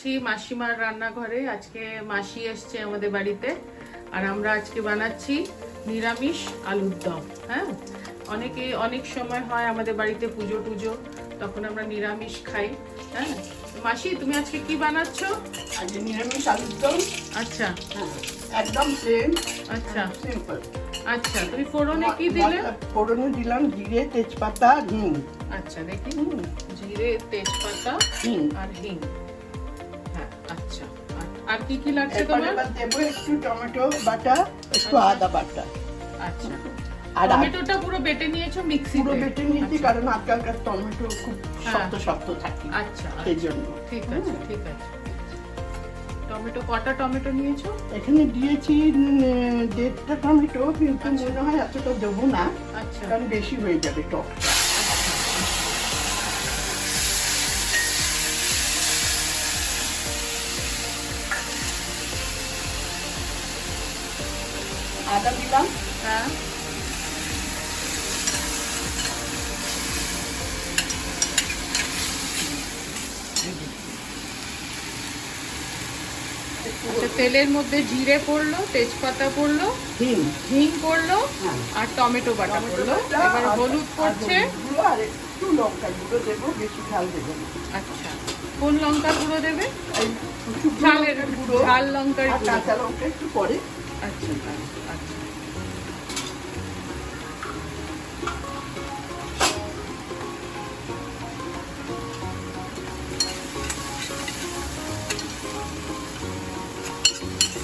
যাচ্ছি মাসিমার রান্নাঘরে। আজকে মাসি এসছে আমাদের বাড়িতে, আর আমরা আজকে বানাচ্ছি নিরামিষ আলুর দম। হ্যাঁ, অনেক সময় হয় আমাদের বাড়িতে পুজো টুজো, তখন আমরা নিরামিষ খাই। হ্যাঁ, মাসি তুমি আজকে কি বানাচ্ছ? আজকে নিরামিষ আলুর দম। আচ্ছা, একদম প্লেন। আচ্ছা সিম্পল। আচ্ছা, তুমি ফোড়নে কি দিলে? ফোড়নে দিলাম জিরে, তেজপাতা, হিং। আচ্ছা দেখি, জিরে, তেজপাতা আর হিং। হ্যাঁ, আচ্ছা। আর কি কি লাগছে তোমার? এবার দেবো একটু টমেটো বাটা, একটু আদা বাটা। আচ্ছা, আর টমেটোটা পুরো বেটে নিয়েছো মিক্সিতে? পুরো বেটে নিয়েছি, কারণ আজকালকার টমেটো খুব শক্ত শক্ত থাকে। আচ্ছা, সেই জন্য। ঠিক আছে, ঠিক আছে। টমেটো কটা টমেটো নিয়েছো? এখানে দিয়েছি 1.5টা টমেটো, কিন্তু মনে হয় এতটা দেবো না, আচ্ছা, কারণ বেশি হয়ে যাবে টক। আদা দিলাম। হ্যাঁ, আচ্ছা, তেলের মধ্যে জিরে পড়লো, তেজপাতা পড়লো, হিং। হিং পড়লো, হ্যাঁ। আর টমেটো বাটা পড়লো। এবার হলুদ পড়ছে। আর একটু লঙ্কা গুঁড়ো দেবো, বেশি ঝাল দেবো না। আচ্ছা, কোন লঙ্কা গুঁড়ো দেবে? এই ঝালের গুঁড়ো, ঝাল লঙ্কার আর গুঁড়ো। কাঁচা লঙ্কা একটু পরে। আচ্ছা, আচ্ছা।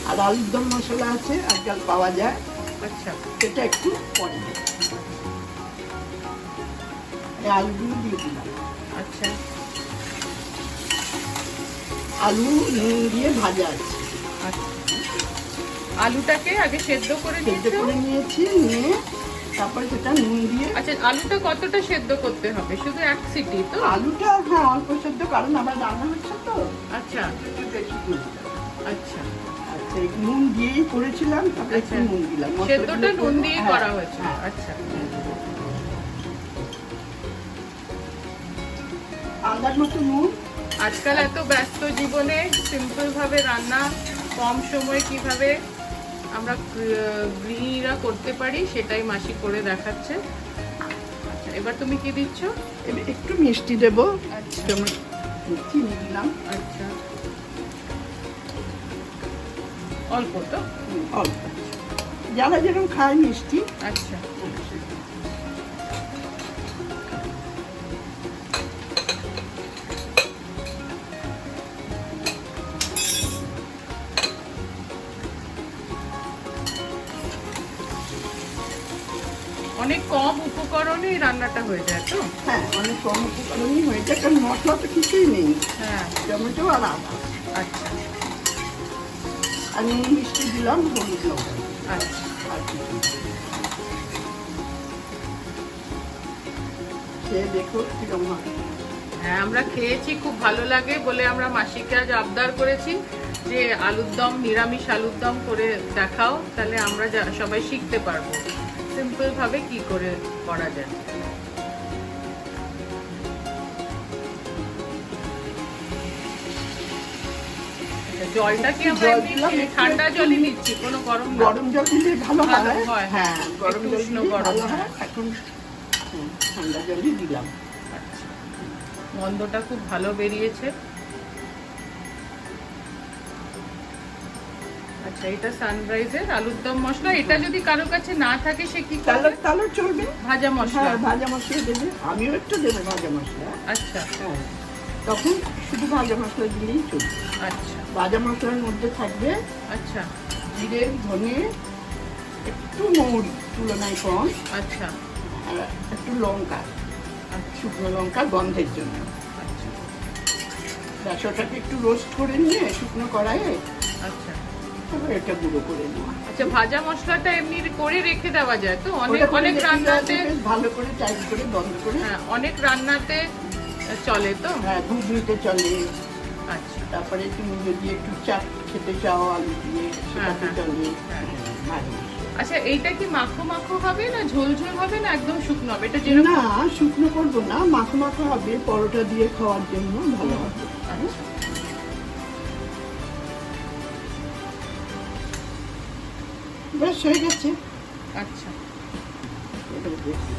আর আলুর দম মশলা আছে, আজকাল পাওয়া যায়, আচ্ছা, সেটা একটু পরে দেবো। এই আলুগুলো দিয়ে দিলাম। আচ্ছা, আলু নুন দিয়ে ভাজা আছে। আচ্ছা। আলুটাকে আগে সেদ্ধ করে সেদ্ধ নিয়েছো? করে নিয়েছি, নিয়ে তারপর সেটা নুন দিয়ে। আচ্ছা, আলুটা কতটা সেদ্ধ করতে হবে? শুধু এক সিটি তো? আলুটা হ্যাঁ অল্প সেদ্ধ, কারণ আবার রান্না হচ্ছে তো, আচ্ছা, একটু বেশি করে দিলাম। আচ্ছা। আচ্ছা, এই নুন দিয়েই করেছিলাম, তারপরে একটু আচ্ছা। নুন দিলাম। সেদ্ধটা নুন দিয়ে হ্যাঁ, করা হয়েছে? হ্যাঁ। আচ্ছা। আন্দাজ মতো নুন। আজকাল এত ব্যস্ত জীবনে সিম্পল ভাবে রান্না, কম সময়ে কিভাবে আমরা গৃহিণীরা করতে পারি, সেটাই মাসি করে দেখাচ্ছে। আচ্ছা, এবার তুমি কি দিচ্ছ? এবার একটু মিষ্টি দেবো। আচ্ছা, যেমন চিনি দিলাম। আচ্ছা, অল্প তো? অল্প, যারা যেরকম খায় মিষ্টি। আচ্ছা, অনেক কম উপকরণে এই রান্নাটা হয়ে যায় তো? হ্যাঁ, অনেক কম উপকরণই হয়ে যায়, কারণ মশলা তো কিছুই নেই, হ্যাঁ, টমেটো আর আদা। আচ্ছা, আর নুন মিষ্টি দিলাম, হলুদ লঙ্কা। আচ্ছা। আর কিছু না। খেয়ে দেখো কিরকম হয়। হ্যাঁ, আমরা খেয়েছি, খুব ভালো লাগে বলে আমরা মাসিকে আজ আবদার করেছি যে আলুর দম, নিরামিষ আলুর দম করে দেখাও, তাহলে আমরা সবাই শিখতে পারবো সিম্পল ভাবে কি করে করা যায়। জলটা কি আমরা জল এমনি দিলাম, একটু ঠান্ডা একটু জলই নিচ্ছি, কোনো গরম না? গরম জল দিলে ভালো ভালো হয়। হয়। হ্যাঁ, গরম একটু জল উষ্ণ দিলে গরম, ভালো হ্যাঁ। হয়। এখন ঠান্ডা জলই দিলাম। আচ্ছা, গন্ধটা খুব ভালো বেরিয়েছে। আচ্ছা, এটা সানরাইজের আলুর দম মশলা। এটা যদি কারো কাছে না থাকে সে কি করবে? তাহলে চলবে। ভাজা মশলা? হ্যাঁ, ভাজা মশলা দেবে, আমিও একটু দেবো ভাজা মশলা। আচ্ছা, হ্যাঁ, তখন শুধু ভাজা মশলা দিলেই চলবে। আচ্ছা, ভাজা মশলার মধ্যে থাকবে আচ্ছা, জিরে, ধনে, একটু মৌরি তুলনায় কম, আচ্ছা, আর একটু লঙ্কা, শুকনো লঙ্কা গন্ধের জন্য। আচ্ছা, ব্যাস, ওটাকে একটু রোস্ট করে নিয়ে শুকনো কড়াইয়ে আচ্ছা। তারপর এটা গুঁড়ো করে নেওয়া। আচ্ছা, ভাজা মশলাটা এমনি করে রেখে দেওয়া যায় তো? অনেক ওটা করে অনেক রেখে রান্নাতে, দেওয়া যাবে, ভালো করে টাইট করে বন্ধ করে। হ্যাঁ, অনেক রান্নাতে চলে তো? হ্যাঁ, ঘুগনিতে চলে। আচ্ছা, তারপরে তুমি যদি একটু চাট খেতে চাও আলু দিয়ে, সেটাতে হ্যাঁ, চলে। হ্যাঁ। ভাজা মশলা। আচ্ছা, এইটা কি মাখো মাখো হবে না ঝোল ঝোল হবে না একদম শুকনো হবে? এটা যেরকম। না, শুকনো করবো না, মাখো মাখো হবে, পরোটা দিয়ে খাওয়ার জন্য ভালো হবে। আচ্ছা, বেশ হয়ে গেছে। আচ্ছা, এবারে দেখি।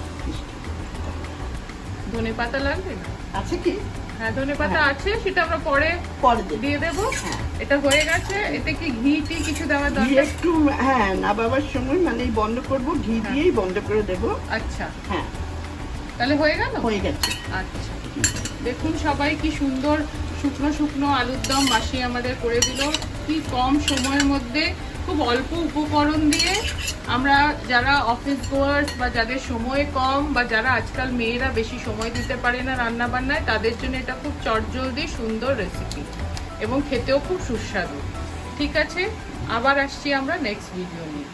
ধনে পাতা লাগবে না? আছে কি? হ্যাঁ, ধনে পাতা আছে, সেটা আমরা পরে পরে দেবো। দিয়ে দেবো। হ্যাঁ। এটা হয়ে গেছে। এতে কি ঘি টি কিছু দেওয়ার ঘি দরকার? একটু, হ্যাঁ, নাবাবার সময় মানে এই বন্ধ করব, ঘি হ্যাঁ। দিয়েই বন্ধ করে দেবো। আচ্ছা, হ্যাঁ, তাহলে হয়ে গেল। হয়ে গেছে। আচ্ছা, দেখুন সবাই কি সুন্দর শুকনো শুকনো আলুর দম মাসি আমাদের করে দিল। কি কম সময়ের মধ্যে, খুব অল্প উপকরণ দিয়ে আমরা যারা অফিস গোয়ার্স বা যাদের সময় কম বা যারা আজকাল মেয়েরা বেশি সময় দিতে পারে না রান্না বান্নায়, তাদের জন্য এটা খুব চটজলদি সুন্দর রেসিপি এবং খেতেও খুব সুস্বাদু। ঠিক আছে, আবার আসছি আমরা নেক্সট ভিডিও নিয়ে।